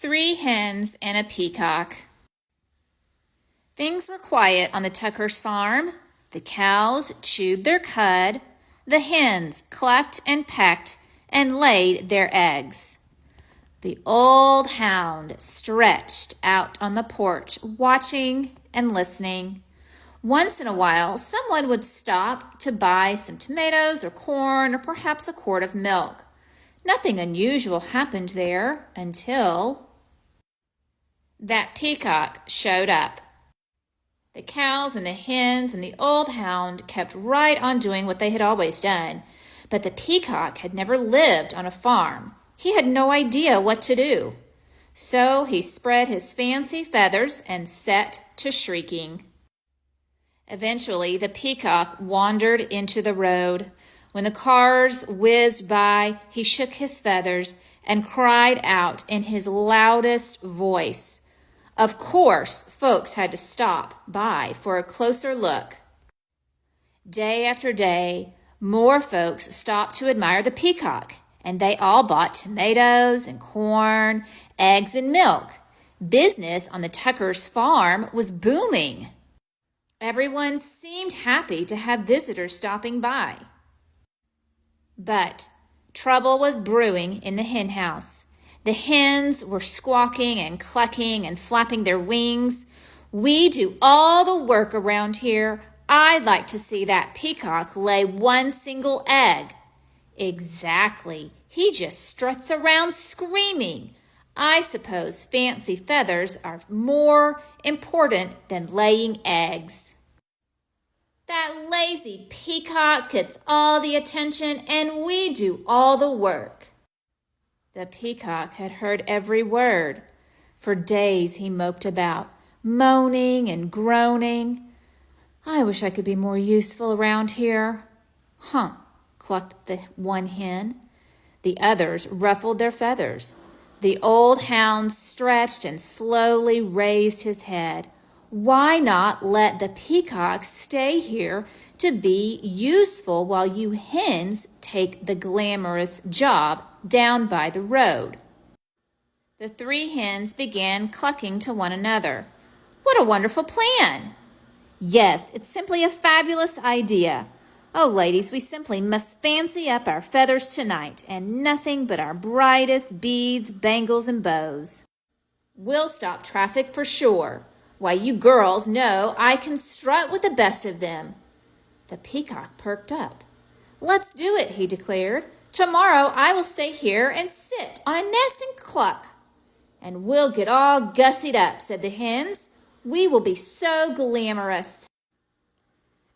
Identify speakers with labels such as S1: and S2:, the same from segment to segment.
S1: Three hens and a peacock. Things were quiet on the Tuckers' farm. The cows chewed their cud. The hens clucked and pecked and laid their eggs. The old hound stretched out on the porch, watching and listening. Once in a while, someone would stop to buy some tomatoes or corn or perhaps a quart of milk. Nothing unusual happened there until that peacock showed up. The cows and the hens and the old hound kept right on doing what they had always done, but the peacock had never lived on a farm. He had no idea what to do. So he spread his fancy feathers and set to shrieking. Eventually, the peacock wandered into the road. When the cars whizzed by, he shook his feathers and cried out in his loudest voice. Of course, folks had to stop by for a closer look. Day after day, more folks stopped to admire the peacock, and they all bought tomatoes and corn, eggs and milk. Business on the Tuckers' farm was booming. Everyone seemed happy to have visitors stopping by. But trouble was brewing in the hen house. The hens were squawking and clucking and flapping their wings. "We do all the work around here. I'd like to see that peacock lay one single egg." "Exactly. He just struts around screaming. I suppose fancy feathers are more important than laying eggs." "That lazy peacock gets all the attention and we do all the work." The peacock had heard every word. For days he moped about, moaning and groaning. "I wish I could be more useful around here." "Huh," clucked the one hen. The others ruffled their feathers. The old hound stretched and slowly raised his head. "Why not let the peacock stay here to be useful while you hens take the glamorous job down by the road?" The three hens began clucking to one another. "What a wonderful plan!" "Yes, it's simply a fabulous idea. Oh, ladies, we simply must fancy up our feathers tonight, and nothing but our brightest beads, bangles, and bows. We'll stop traffic for sure. Why, you girls know I can strut with the best of them." The peacock perked up. "Let's do it," he declared. "Tomorrow I will stay here and sit on a nest and cluck." "And we'll get all gussied up," said the hens. "We will be so glamorous."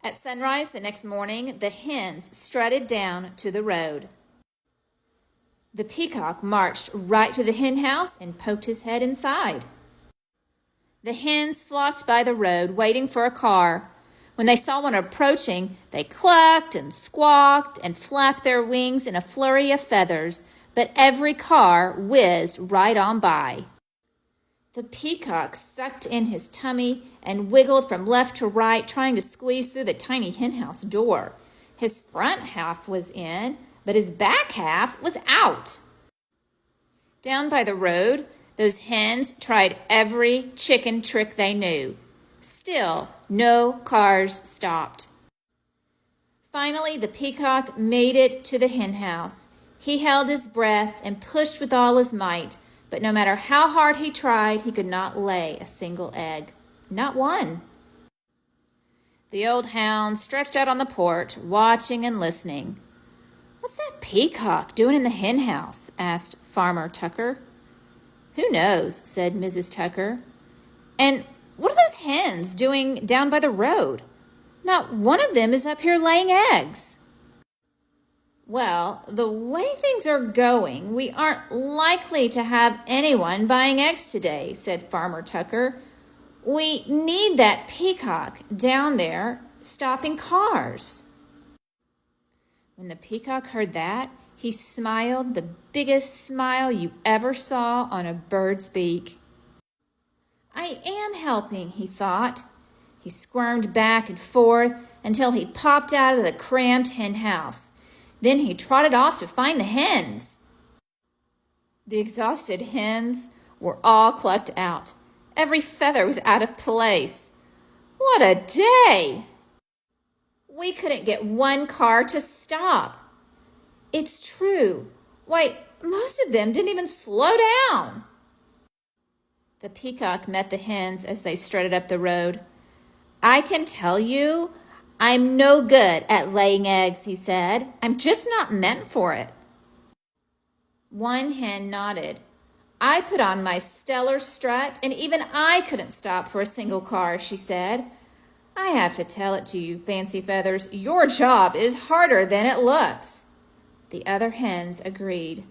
S1: At sunrise the next morning, the hens strutted down to the road. The peacock marched right to the hen house and poked his head inside. The hens flocked by the road, waiting for a car. When they saw one approaching, they clucked and squawked and flapped their wings in a flurry of feathers, but every car whizzed right on by. The peacock sucked in his tummy and wiggled from left to right, trying to squeeze through the tiny henhouse door. His front half was in, but his back half was out. Down by the road, those hens tried every chicken trick they knew. Still, no cars stopped. Finally, the peacock made it to the hen house. He held his breath and pushed with all his might, but no matter how hard he tried, he could not lay a single egg. Not one. The old hound stretched out on the porch, watching and listening. "What's that peacock doing in the hen house?" asked Farmer Tucker. "Who knows?" said Mrs. Tucker. "And what are those hens doing down by the road? Not one of them is up here laying eggs." "Well, the way things are going, we aren't likely to have anyone buying eggs today," said Farmer Tucker. "We need that peacock down there stopping cars." When the peacock heard that, he smiled the biggest smile you ever saw on a bird's beak. "I am helping," he thought. He squirmed back and forth until he popped out of the cramped hen house. Then he trotted off to find the hens. The exhausted hens were all clucked out. Every feather was out of place. What a day! We couldn't get one car to stop. It's true. Why, most of them didn't even slow down. The peacock met the hens as they strutted up the road. I can tell you, I'm no good at laying eggs, he said. I'm just not meant for it. One hen nodded. I put on my stellar strut, and even I couldn't stop for a single car, she said. I have to tell it to you, Fancy Feathers, your job is harder than it looks. The other hens agreed.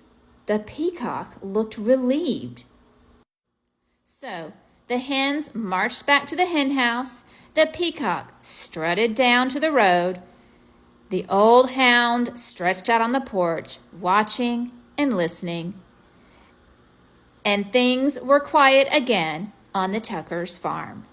S1: The peacock looked relieved. So the hens marched back to the hen house. The peacock strutted down to the road. The old hound stretched out on the porch, watching and listening. And things were quiet again on the Tuckers' farm.